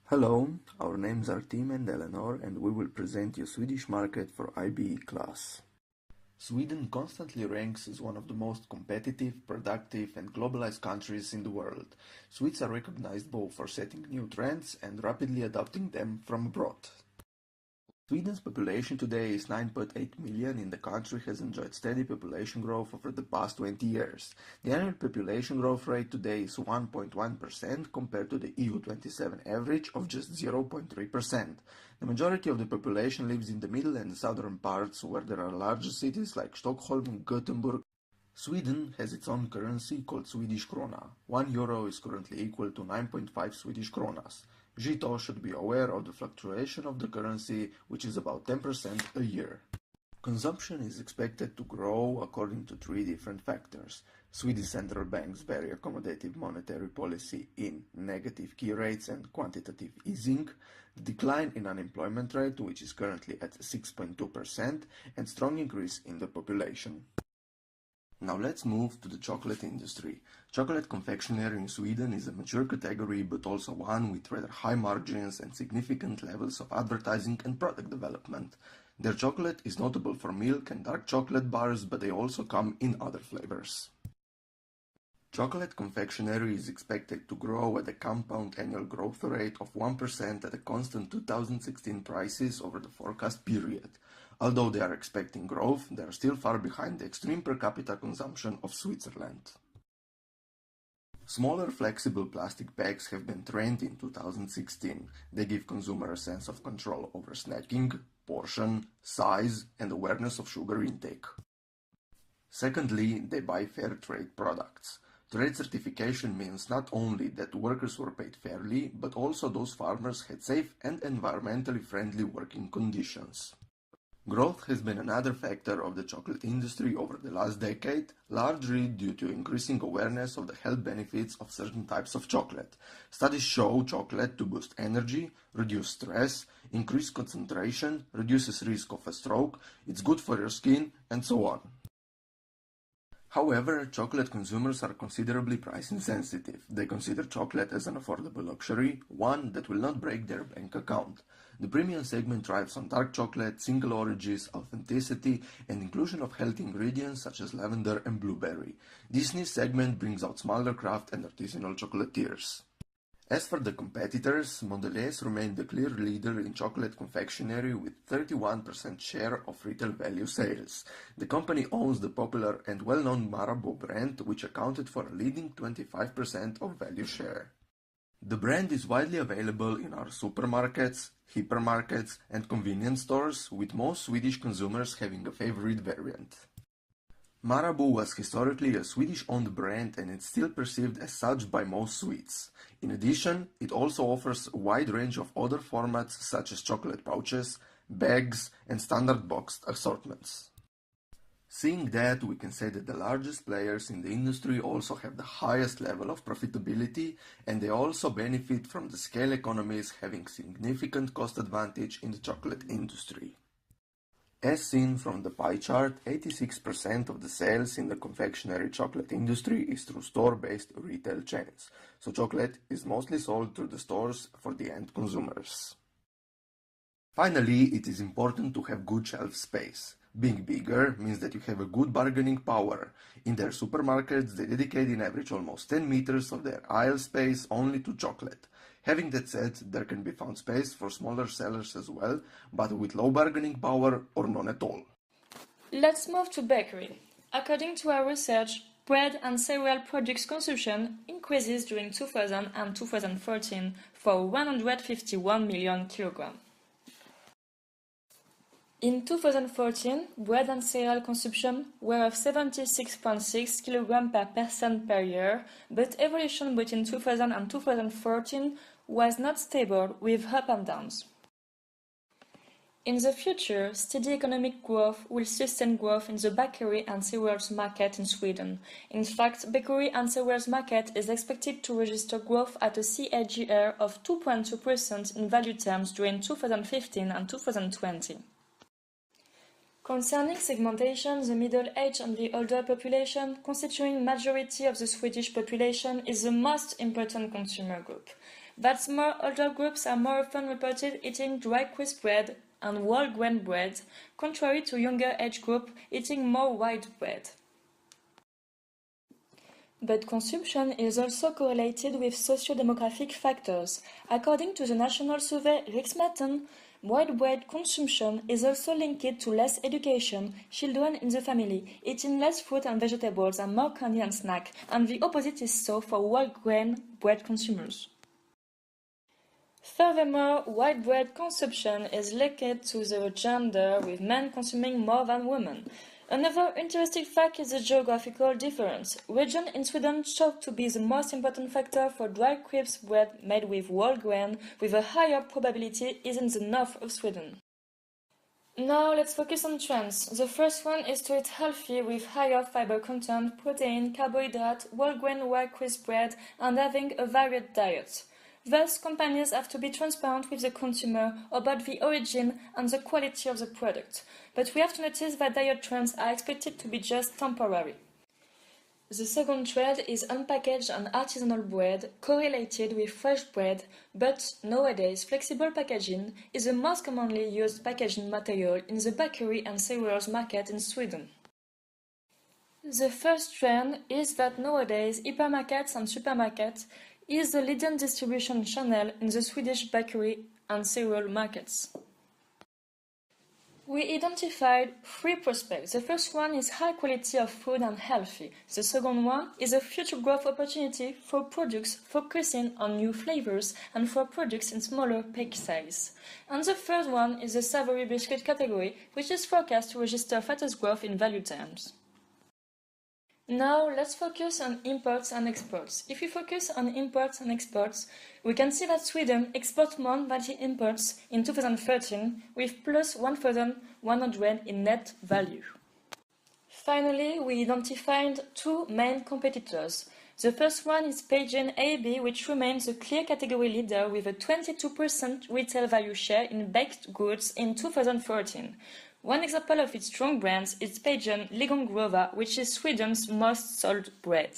Hello, our names are Tim and Eleanor, and we will present you Swedish market for IBE class. Sweden constantly ranks as one of the most competitive, productive, and globalized countries in the world. Swedes are recognized both for setting new trends and rapidly adopting them from abroad. Sweden's population today is 9.8 million, and the country has enjoyed steady population growth over the past 20 years. The annual population growth rate today is 1.1% compared to the EU27 average of just 0.3%. The majority of the population lives in the middle and southern parts, where there are larger cities like Stockholm and Gothenburg. Sweden has its own currency called Swedish krona. 1 euro is currently equal to 9.5 Swedish kronas. Jito should be aware of the fluctuation of the currency, which is about 10% a year. Consumption is expected to grow according to three different factors. Swedish central bank's very accommodative monetary policy in negative key rates and quantitative easing, the decline in unemployment rate, which is currently at 6.2%, and strong increase in the population. Now let's move to the chocolate industry. Chocolate confectionery in Sweden is a mature category, but also one with rather high margins and significant levels of advertising and product development. Their chocolate is notable for milk and dark chocolate bars, but they also come in other flavors. Chocolate confectionery is expected to grow at a compound annual growth rate of 1% at a constant 2016 prices over the forecast period. Although they are expecting growth, they are still far behind the extreme per capita consumption of Switzerland. Smaller flexible plastic bags have been trend in 2016. They give consumer a sense of control over snacking, portion, size, and awareness of sugar intake. Secondly, they buy fair trade products. Trade certification means not only that workers were paid fairly, but also those farmers had safe and environmentally friendly working conditions. Growth has been another factor of the chocolate industry over the last decade, largely due to increasing awareness of the health benefits of certain types of chocolate. Studies show chocolate to boost energy, reduce stress, increase concentration, reduces risk of a stroke, it's good for your skin, and so on. However, chocolate consumers are considerably price insensitive. They consider chocolate as an affordable luxury, one that will not break their bank account. The premium segment thrives on dark chocolate, single origins, authenticity, and inclusion of healthy ingredients such as lavender and blueberry. This niche segment brings out smaller craft and artisanal chocolatiers. As for the competitors, Mondelez remained the clear leader in chocolate confectionery with 31% share of retail value sales. The company owns the popular and well-known Marabou brand, which accounted for a leading 25% of value share. The brand is widely available in our supermarkets, hypermarkets, and convenience stores, with most Swedish consumers having a favorite variant. Marabou was historically a Swedish-owned brand, and it's still perceived as such by most Swedes. In addition, it also offers a wide range of other formats such as chocolate pouches, bags, and standard boxed assortments. Seeing that, we can say that the largest players in the industry also have the highest level of profitability, and they also benefit from the scale economies, having significant cost advantage in the chocolate industry. As seen from the pie chart, 86% of the sales in the confectionery chocolate industry is through store-based retail chains, so chocolate is mostly sold through the stores for the end consumers. Finally, it is important to have good shelf space. Being bigger means that you have a good bargaining power. In their supermarkets, they dedicate in average almost 10 meters of their aisle space only to chocolate. Having that said, there can be found space for smaller sellers as well, but with low bargaining power or none at all. Let's move to bakery. According to our research, bread and cereal products consumption increases during 2000 and 2014 for 151 million kilograms. In 2014, bread and cereal consumption were of 76.6 kg per person per year, but evolution between 2000 and 2014 was not stable, with up and downs. In the future, steady economic growth will sustain growth in the bakery and cereals market in Sweden. In fact, bakery and cereals market is expected to register growth at a CAGR of 2.2% in value terms during 2015 and 2020. Concerning segmentation, the middle age and the older population, constituting majority of the Swedish population, is the most important consumer group. that more older groups are more often reported eating dry crisp bread and whole grain bread, contrary to younger age group eating more white bread. But consumption is also correlated with socio-demographic factors. According to the national survey Riksmaten, white bread consumption is also linked to less education, children in the family, eating less fruit and vegetables and more candy and snack, and the opposite is so for whole grain bread consumers. Furthermore, white bread consumption is linked to the gender, with men consuming more than women. Another interesting fact is the geographical difference. Region in Sweden show to be the most important factor for dry crisp bread made with whole grain, with a higher probability is in the north of Sweden. Now let's focus on trends. The first one is to eat healthy with higher fiber content, protein, carbohydrate, whole grain white crisp bread, and having a varied diet. Thus, companies have to be transparent with the consumer about the origin and the quality of the product. But we have to notice that diet trends are expected to be just temporary. The second trend is unpackaged and artisanal bread correlated with fresh bread, but nowadays flexible packaging is the most commonly used packaging material in the bakery and cereals market in Sweden. The first trend is that nowadays hypermarkets and supermarkets is the leading distribution channel in the Swedish bakery and cereal markets. We identified 3 prospects. The first one is high quality of food and healthy. The second one is a future growth opportunity for products focusing on new flavors and for products in smaller pack size. And the third one is the savory biscuit category, which is forecast to register fastest growth in value terms. Now let's focus on imports and exports. If we focus on imports and exports, we can see that Sweden exports more than it imports in 2013, with plus 1,100 in net value. Finally, we identified 2 main competitors. The first one is Pageant AB, which remains the clear category leader with a 22% retail value share in baked goods in 2014. One example of its strong brands is Pageant Grova, which is Sweden's most sold bread.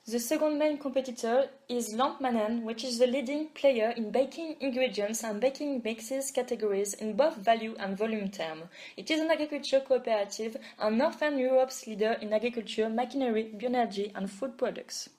The second main competitor is Lantmannen, which is the leading player in baking ingredients and baking mixes categories in both value and volume terms. It is an agriculture cooperative and Northern Europe's leader in agriculture, machinery, bioenergy and food products.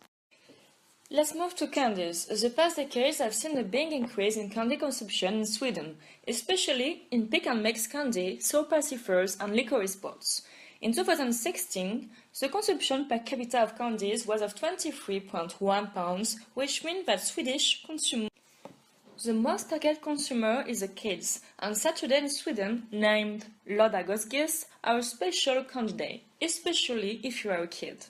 Let's move to candies. The past decades have seen a big increase in candy consumption in Sweden, especially in pick and mix candy, sour pacifers and licorice pots. In 2016, the consumption per capita of candies was of 23.1 pounds, which means that Swedish consume. The most target consumer is the kids, and Saturday in Sweden, named Lördagsgodis, are a special candy day, especially if you are a kid.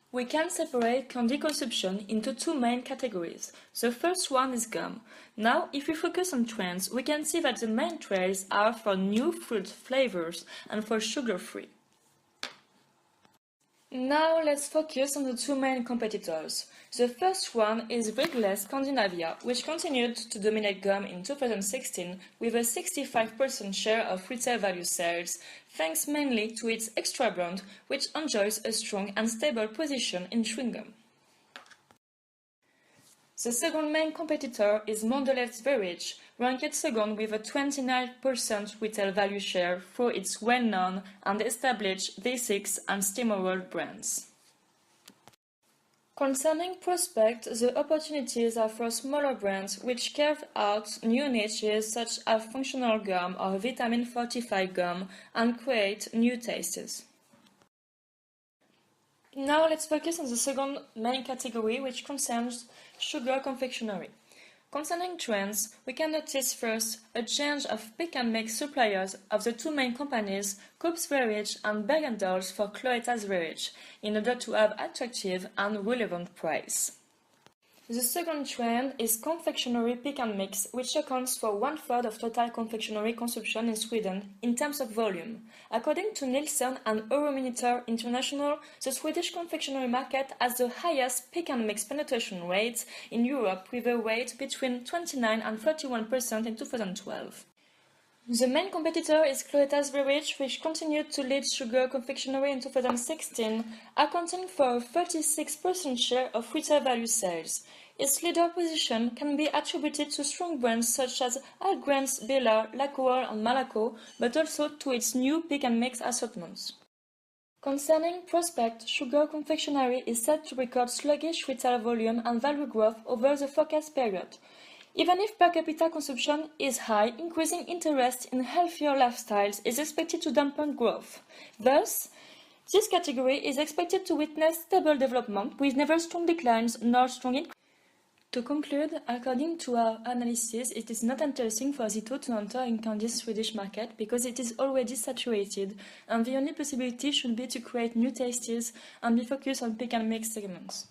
We can separate candy consumption into 2 main categories. The first one is gum. Now, if we focus on trends, we can see that the main trends are for new fruit flavors and for sugar-free. Now let's focus on the 2 main competitors. The first one is Wrigley's Scandinavia, which continued to dominate gum in 2016 with a 65% share of retail value sales, thanks mainly to its extra brand, which enjoys a strong and stable position in chewing gum. The second main competitor is Mondelez Swedish, ranked second with a 29% retail value share through its well-known and established V6 and Steamroll brands. Concerning prospects, the opportunities are for smaller brands which carve out new niches such as functional gum or vitamin-fortified gum and create new tastes. Now let's focus on the second main category, which concerns sugar confectionery. Concerning trends, we can notice first a change of pick and mix suppliers of the 2 main companies, Koop Swedish and Bergendahls for Cloetta Swedish, in order to have attractive and relevant price. The second trend is confectionery pick and mix, which accounts for 1/3 of total confectionery consumption in Sweden in terms of volume. According to Nielsen and Euromonitor International, the Swedish confectionery market has the highest pick and mix penetration rate in Europe, with a rate between 29 and 31% in 2012. The main competitor is Cloetta Swedish, which continued to lead sugar confectionery in 2016, accounting for a 36% share of retail value sales. Its leader position can be attributed to strong brands such as Algren's, Bella, Lacroix and Malaco, but also to its new pick and mix assortments. Concerning prospect, sugar confectionery is set to record sluggish retail volume and value growth over the forecast period. Even if per capita consumption is high, increasing interest in healthier lifestyles is expected to dampen growth. Thus, this category is expected to witness stable development with neither strong declines nor strong increases. To conclude, according to our analysis, it is not interesting for Zito to enter in candy's Swedish market because it is already saturated, and the only possibility should be to create new tastes and be focused on pick and mix segments.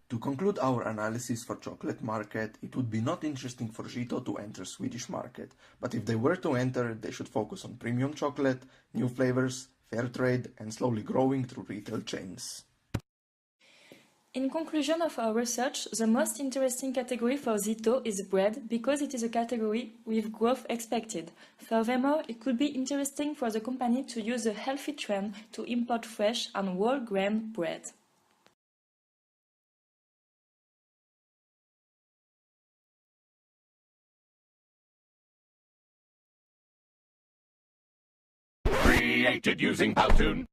To conclude our analysis for chocolate market, it would be not interesting for Zito to enter Swedish market, but if they were to enter, they should focus on premium chocolate, new flavors, fair trade, and slowly growing through retail chains. In conclusion of our research, the most interesting category for Zito is bread because it is a category with growth expected. Furthermore, it could be interesting for the company to use a healthy trend to import fresh and whole grain bread. Created using Powtoon.